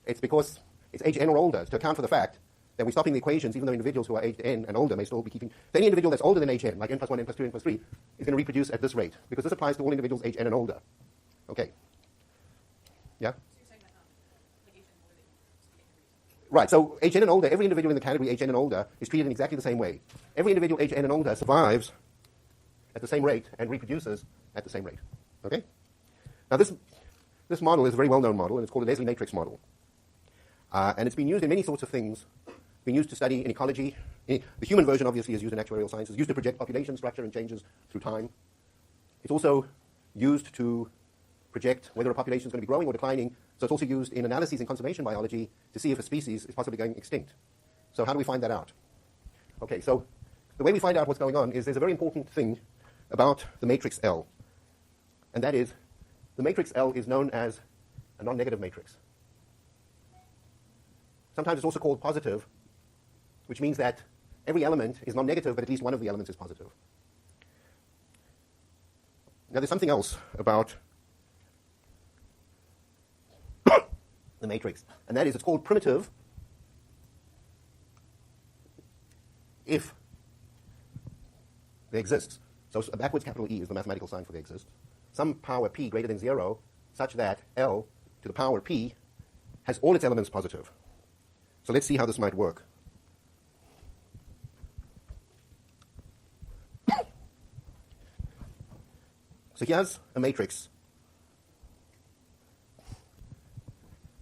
It's because it's age n or older to account for the fact that we're stopping the equations even though individuals who are age n and older may still be keeping. So any individual that's older than age n, like n plus 1, n plus 2, n plus 3, is going to reproduce at this rate because this applies to all individuals age n and older. Okay. Yeah? Right, so age n and older, every individual in the category age n and older is treated in exactly the same way. Every individual age n and older survives at the same rate and reproduces at the same rate. Okay? Now this model is a very well-known model, and it's called the Leslie matrix model. And it's been used in many sorts of things. It's been used to study in ecology. The human version, obviously, is used in actuarial sciences, used to project population structure and changes through time. It's also used to project whether a population is going to be growing or declining. So it's also used in analyses in conservation biology to see if a species is possibly going extinct. So how do we find that out? Okay, so the way we find out what's going on is there's a very important thing about the matrix L. And that is, the matrix L is known as a non-negative matrix. Sometimes it's also called positive, which means that every element is non-negative, but at least one of the elements is positive. Now, there's something else about the matrix, and that is it's called primitive if there exists. So a backwards capital E is the mathematical sign for there exists. Some power p greater than 0, such that L to the power p has all its elements positive. So let's see how this might work. So here's a matrix.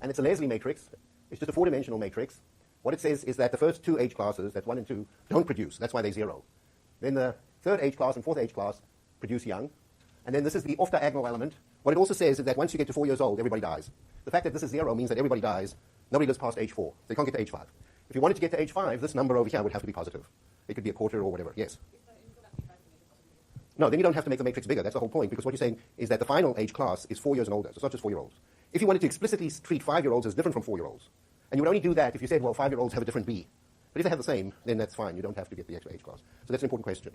And it's a Leslie matrix. It's just a four-dimensional matrix. What it says is that the first two H classes, that's 1 and 2, don't produce. That's why they're 0. Then the third H class and fourth H class produce young. And then this is the off-diagonal element. What it also says is that once you get to 4 years old, everybody dies. The fact that this is 0 means that everybody dies. Nobody lives past age 4. So you can't get to age 5. If you wanted to get to age 5, this number over here would have to be positive. It could be a quarter or whatever. Yes? No, then you don't have to make the matrix bigger. That's the whole point, because what you're saying is that the final age class is 4 years and older. So it's not just 4-year-olds. If you wanted to explicitly treat 5-year-olds as different from 4-year-olds, and you would only do that if you said, well, 5-year-olds have a different B. But if they have the same, then that's fine. You don't have to get the extra age class. So that's an important question.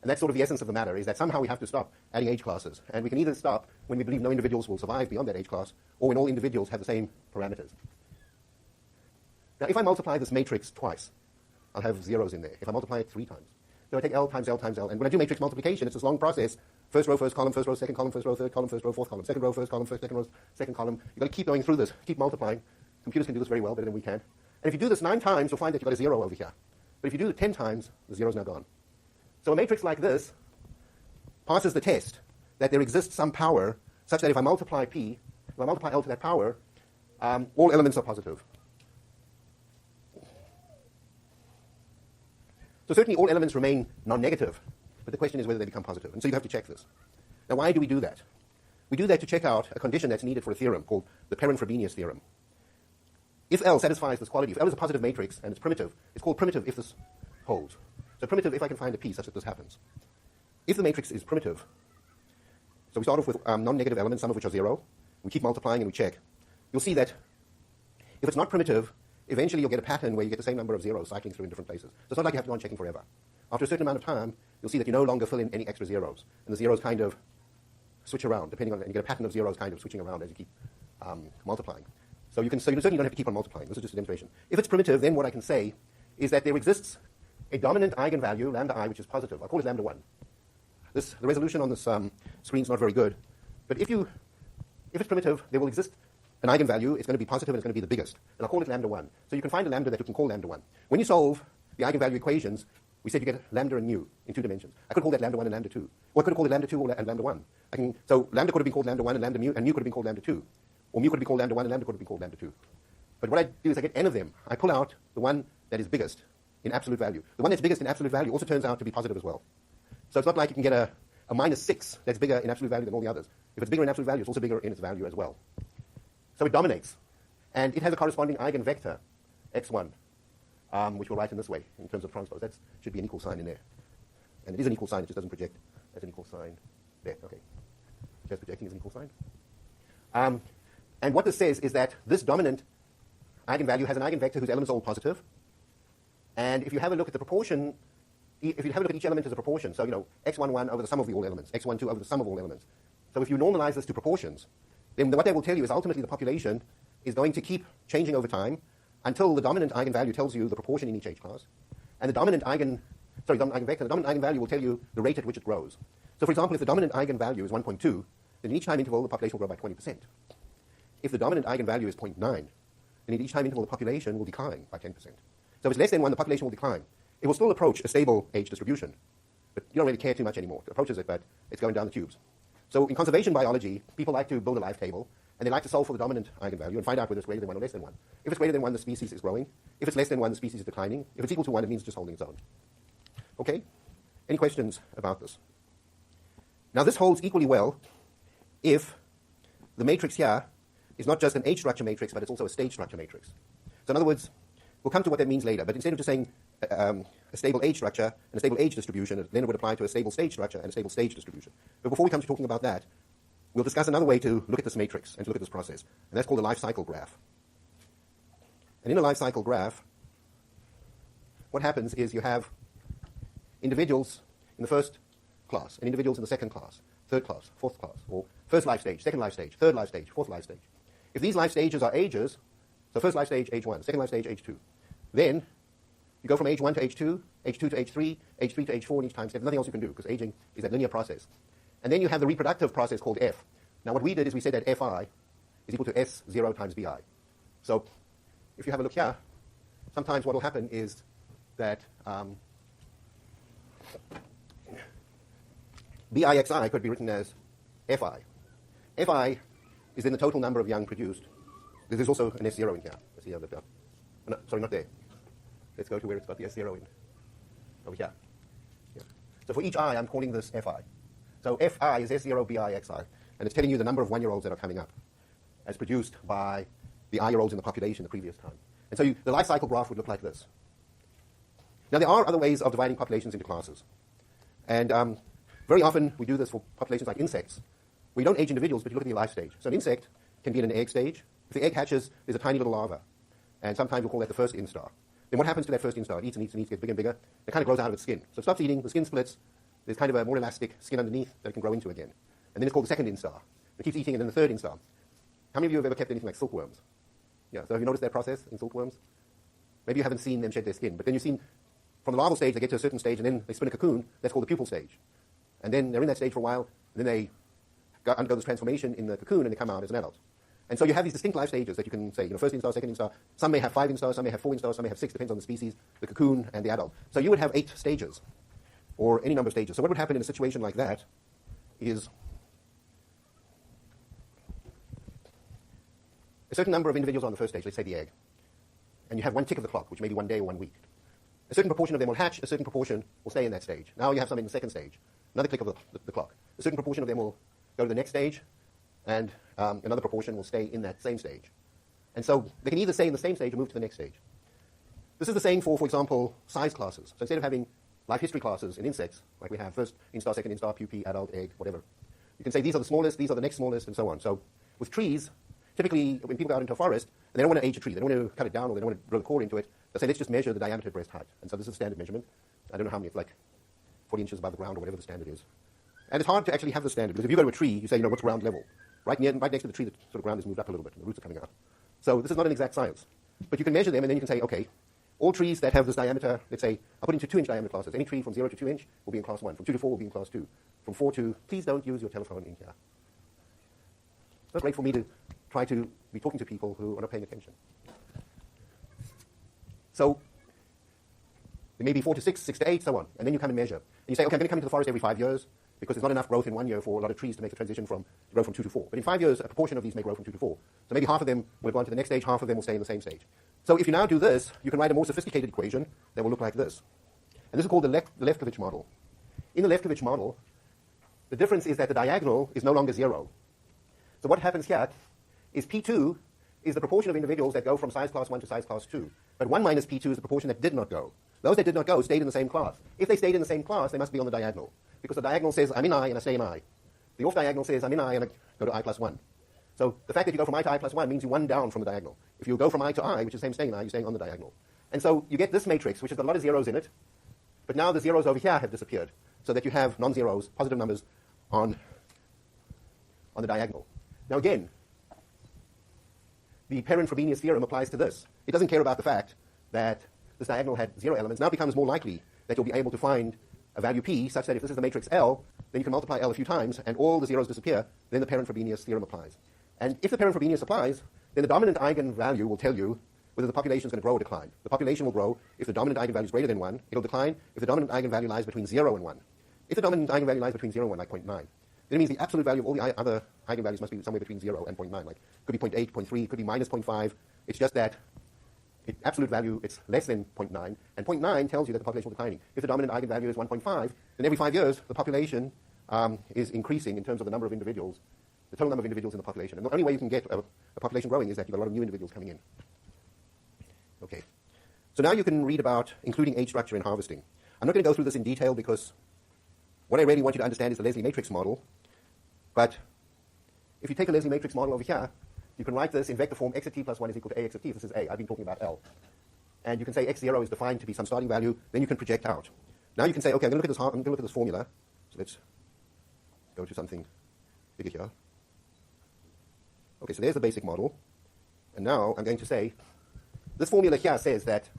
And that's sort of the essence of the matter, is that somehow we have to stop adding age classes. And we can either stop when we believe no individuals will survive beyond that age class, or when all individuals have the same parameters. Now, if I multiply this matrix twice, I'll have zeros in there. If I multiply it 3 times, so I take L times L times L. And when I do matrix multiplication, it's this long process. First row, first column, second column, first row, third column, first row, fourth column, second row, first column, second row, second column. You've got to keep going through this, keep multiplying. Computers can do this very well, better than we can. And if you do this 9 times, you'll find that you've got a 0 over here. But if you do it 10 times, the 0 is now gone. So a matrix like this passes the test that there exists some power such that if I multiply P, if I multiply L to that power, all elements are positive. So certainly all elements remain non-negative, but the question is whether they become positive. And so you have to check this. Now, why do we do that? We do that to check out a condition that's needed for a theorem called the Perrin-Frobenius theorem. If L satisfies this quality, if L is a positive matrix and it's primitive, it's called primitive if this holds. So primitive if I can find a P such that this happens. If the matrix is primitive, so we start off with non-negative elements, some of which are 0. We keep multiplying and we check. You'll see that if it's not primitive, eventually you'll get a pattern where you get the same number of zeros cycling through in different places. So it's not like you have to go on checking forever. After a certain amount of time, you'll see that you no longer fill in any extra zeros. And the zeros kind of switch around, depending on, and you get a pattern of zeros kind of switching around as you keep multiplying. So you certainly don't have to keep on multiplying. This is just a demonstration. If it's primitive, then what I can say is that there exists a dominant eigenvalue, lambda I, which is positive. I'll call it lambda 1. The resolution on this screen is not very good. But if it's primitive, there will exist an eigenvalue. It's going to be positive and it's going to be the biggest. And I'll call it lambda 1. So you can find a lambda that you can call lambda 1. When you solve the eigenvalue equations, we said you get lambda and mu in 2 dimensions. I could call that lambda 1 and lambda 2. Or I could have called it lambda 2 and lambda 1. So lambda could have been called lambda 1 and lambda mu, and mu could have been called lambda 2. Or mu could have been called lambda 1 and lambda could have been called lambda 2. But what I do is I get n of them. I pull out the one that is biggest in absolute value. The one that's biggest in absolute value also turns out to be positive as well. So it's not like you can get a minus 6 that's bigger in absolute value than all the others. If it's bigger in absolute value, it's also bigger in its value as well. So it dominates. And it has a corresponding eigenvector, x1, which we'll write in this way in terms of transpose. That should be an equal sign in there. And it is an equal sign. It just doesn't project as an equal sign there. Okay. Just projecting as an equal sign. And what this says is that this dominant eigenvalue has an eigenvector whose elements are all positive. And if you have a look at the proportion, if you have a look at each element as a proportion, so, x11 over the sum of the all elements, x12 over the sum of all elements. So if you normalize this to proportions, then what they will tell you is ultimately the population is going to keep changing over time until the dominant eigenvalue tells you the proportion in each H class, and the dominant eigenvector, the dominant eigenvalue will tell you the rate at which it grows. So for example, if the dominant eigenvalue is 1.2, then in each time interval the population will grow by 20%. If the dominant eigenvalue is 0.9, then in each time interval the population will decline by 10%. So if it's less than 1, the population will decline. It will still approach a stable age distribution, but you don't really care too much anymore. It approaches it, but it's going down the tubes. So in conservation biology, people like to build a life table, and they like to solve for the dominant eigenvalue and find out whether it's greater than 1 or less than 1. If it's greater than 1, the species is growing. If it's less than 1, the species is declining. If it's equal to 1, it means it's just holding its own. Okay? Any questions about this? Now this holds equally well if the matrix here is not just an age structure matrix, but it's also a stage structure matrix. So in other words, we'll come to what that means later, but instead of just saying a stable age structure and a stable age distribution, then it would apply to a stable stage structure and a stable stage distribution. But before we come to talking about that, we'll discuss another way to look at this matrix and to look at this process, and that's called a life cycle graph. And in a life cycle graph, what happens is you have individuals in the first class and individuals in the second class, third class, fourth class, or first life stage, second life stage, third life stage, fourth life stage. If these life stages are ages, so first life stage, age 1, second life stage, age 2, then you go from age 1 to age 2, age 2 to age 3, age 3 to age 4 in each time step. There's nothing else you can do because aging is that linear process. And then you have the reproductive process called F. Now what we did is we said that Fi is equal to S0 times Bi. So if you have a look here, sometimes what will happen is that Bixi could be written as Fi. Fi is then the total number of young produced. There's also an S0 in here. Let's see how that does. No, sorry, not there. Let's go to where it's got the S0 in. Over here. Yeah. So for each I, I'm calling this Fi. So Fi is S0 Bixi, and it's telling you the number of 1-year-olds that are coming up as produced by the I-year-olds in the population the previous time. And so the life cycle graph would look like this. Now there are other ways of dividing populations into classes. And very often we do this for populations like insects. We don't age individuals, but you look at the life stage. So an insect can be in an egg stage. If the egg hatches, there's a tiny little larva. And sometimes we'll call that the first instar. Then what happens to that first instar? It eats and eats and eats, gets bigger and bigger. It kind of grows out of its skin. So it stops eating, the skin splits. There's kind of a more elastic skin underneath that it can grow into again. And then it's called the second instar. It keeps eating, and then the third instar. How many of you have ever kept anything like silkworms? Yeah, so have you noticed that process in silkworms? Maybe you haven't seen them shed their skin, but then you've seen from the larval stage, they get to a certain stage, and then they spin a cocoon. That's called the pupal stage. And then they're in that stage for a while, and then they undergo this transformation in the cocoon, and they come out as an adult. And so you have these distinct life stages that you can say, first instar, second instar. Some may have 5 instars, some may have 4 instars, some may have 6, depends on the species, the cocoon, and the adult. So you would have 8 stages, or any number of stages. So what would happen in a situation like that is a certain number of individuals on the first stage, let's say the egg, and you have one tick of the clock, which may be 1 day or 1 week. A certain proportion of them will hatch, a certain proportion will stay in that stage. Now you have some in the second stage, another click of the clock. A certain proportion of them will go to the next stage, and another proportion will stay in that same stage. And so they can either stay in the same stage or move to the next stage. This is the same for example, size classes. So instead of having life history classes in insects, like we have first instar, second instar, pupae, adult, egg, whatever, you can say these are the smallest, these are the next smallest, and so on. So with trees, typically when people go out into a forest, and they don't want to age a tree, they don't want to cut it down, or they don't want to grow the core into it, they'll say, let's just measure the diameter at breast height. And so this is a standard measurement. I don't know how many, it's like 40 inches above the ground, or whatever the standard is. And it's hard to actually have the standard, because if you go to a tree, you say, what's ground level? Right next to the tree, the sort of ground is moved up a little bit, and the roots are coming out. So this is not an exact science. But you can measure them, and then you can say, okay, all trees that have this diameter, let's say, I'll put into 2-inch diameter classes. Any tree from 0 to 2 inch will be in class 1. From 2 to 4 will be in class 2. From 4 to, please don't use your telephone in here. It's not great for me to try to be talking to people who are not paying attention. So there may be 4 to 6, 6 to 8, so on. And then you come and measure. And you say, okay, I'm going to come into the forest every 5 years, because there's not enough growth in 1 year for a lot of trees to make the transition to grow from 2 to 4. But in 5 years, a proportion of these may grow from 2 to 4. So maybe half of them will go on to the next stage, half of them will stay in the same stage. So if you now do this, you can write a more sophisticated equation that will look like this. And this is called the Lefkovich model. In the Lefkovich model, the difference is that the diagonal is no longer 0. So what happens here is P2 is the proportion of individuals that go from size class 1 to size class 2. But 1 minus P2 is the proportion that did not go. Those that did not go stayed in the same class. If they stayed in the same class, they must be on the diagonal. Because the diagonal says, I'm in I, and I stay in I. The off-diagonal says, I'm in I, and I go to I plus 1. So the fact that you go from I to I plus 1 means you 1 down from the diagonal. If you go from I to I, which is the same staying in I, you're staying on the diagonal. And so you get this matrix, which has got a lot of zeros in it, but now the zeros over here have disappeared, so that you have non-zeros, positive numbers, on the diagonal. Now again, the Perrin-Frobenius theorem applies to this. It doesn't care about the fact that this diagonal had 0 elements. Now it becomes more likely that you'll be able to find a value p such that if this is the matrix L, then you can multiply L a few times and all the zeros disappear, then the Perrin-Frobenius theorem applies. And if the Perrin-Frobenius applies, then the dominant eigenvalue will tell you whether the population is going to grow or decline. The population will grow if the dominant eigenvalue is greater than 1. It'll decline if the dominant eigenvalue lies between 0 and 1. If the dominant eigenvalue lies between 0 and 1, like 0.9, then it means the absolute value of all the other eigenvalues must be somewhere between 0 and 0.9. Like, could be 0.8, 0.3, could be minus 0.5. It's just that absolute value, it's less than 0.9, and 0.9 tells you that the population will be declining. If the dominant eigenvalue is 1.5, then every 5 years, the population is increasing in terms of the number of individuals, the total number of individuals in the population. And the only way you can get a population growing is that you've got a lot of new individuals coming in. Okay. So now you can read about including age structure in harvesting. I'm not going to go through this in detail because what I really want you to understand is the Leslie matrix model. But if you take a Leslie matrix model over here, you can write this in vector form x of t plus 1 is equal to ax of t. This is a. I've been talking about L. And you can say x0 is defined to be some starting value. Then you can project out. Now you can say, okay, I'm going to look at this formula. So let's go to something bigger here. Okay, so there's the basic model. And now I'm going to say, this formula here says that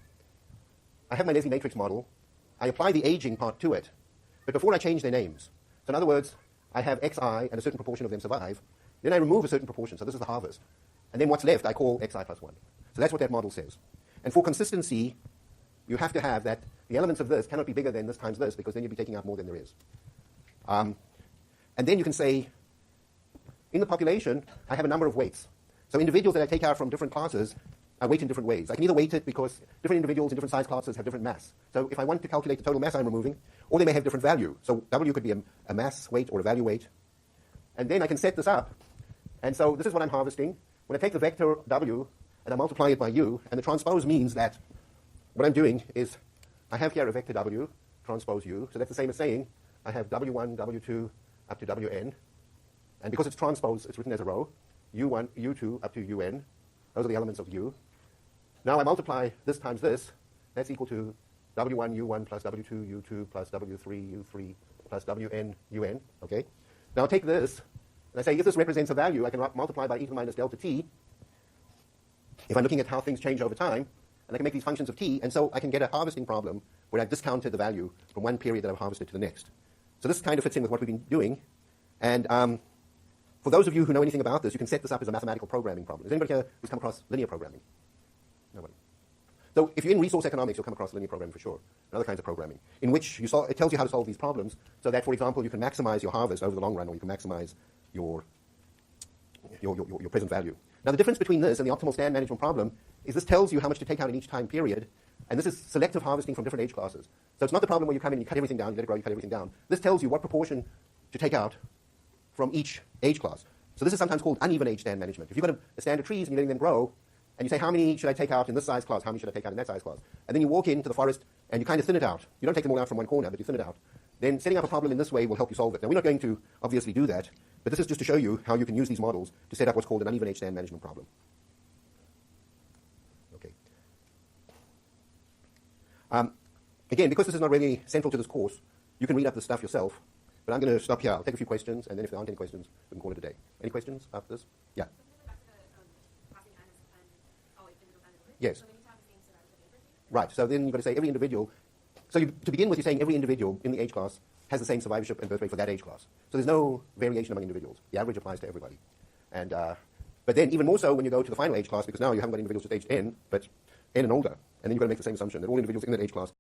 I have my Leslie matrix model. I apply the aging part to it. But before I change their names. So in other words, I have xi and a certain proportion of them survive. Then I remove a certain proportion. So this is the harvest. And then what's left, I call xi plus 1. So that's what that model says. And for consistency, you have to have that the elements of this cannot be bigger than this times this, because then you'd be taking out more than there is. And then you can say, in the population, I have a number of weights. So individuals that I take out from different classes, I weight in different ways. I can either weight it because different individuals in different size classes have different mass. So if I want to calculate the total mass I'm removing, or they may have different value. So W could be a mass weight or a value weight. And then I can set this up. And so this is what I'm harvesting. When I take the vector W and I multiply it by U, and the transpose means that what I'm doing is I have here a vector W, transpose U. So that's the same as saying I have W1, W2 up to Wn. And because it's transpose, it's written as a row. U1, U2 up to Un. Those are the elements of U. Now I multiply this times this. That's equal to W1, U1 plus W2, U2 plus W3, U3 plus Wn, Un. Okay? Now I'll take this, and I say if this represents a value, I can multiply by e to the minus delta t if I'm looking at how things change over time, and I can make these functions of t, and so I can get a harvesting problem where I've discounted the value from one period that I've harvested to the next. So this kind of fits in with what we've been doing. And for those of you who know anything about this, you can set this up as a mathematical programming problem. Is anybody here who's come across linear programming? Nobody. So if you're in resource economics, you'll come across linear programming for sure, and other kinds of programming, in which it tells you how to solve these problems so that, for example, you can maximize your harvest over the long run, or you can maximize your present value. Now, the difference between this and the optimal stand management problem is this tells you how much to take out in each time period, and this is selective harvesting from different age classes. So it's not the problem where you come in and you cut everything down, you let it grow, you cut everything down. This tells you what proportion to take out from each age class. So this is sometimes called uneven age stand management. If you've got a stand of trees and you're letting them grow, and you say, how many should I take out in this size class? How many should I take out in that size class? And then you walk into the forest and you kind of thin it out. You don't take them all out from one corner, but you thin it out. Then setting up a problem in this way will help you solve it. Now, we're not going to obviously do that, but this is just to show you how you can use these models to set up what's called an uneven age stand management problem. Okay. Again, because this is not really central to this course, you can read up this stuff yourself, but I'm going to stop here. I'll take a few questions, and then if there aren't any questions, we can call it a day. Any questions after this? Yeah. Yes. Right. So then you've got to say every individual. So to begin with, you're saying every individual in the age class has the same survivorship and birth rate for that age class. So there's no variation among individuals. The average applies to everybody. And but then even more so when you go to the final age class, because now you haven't got individuals just aged n, but n and older. And then you've got to make the same assumption that all individuals in that age class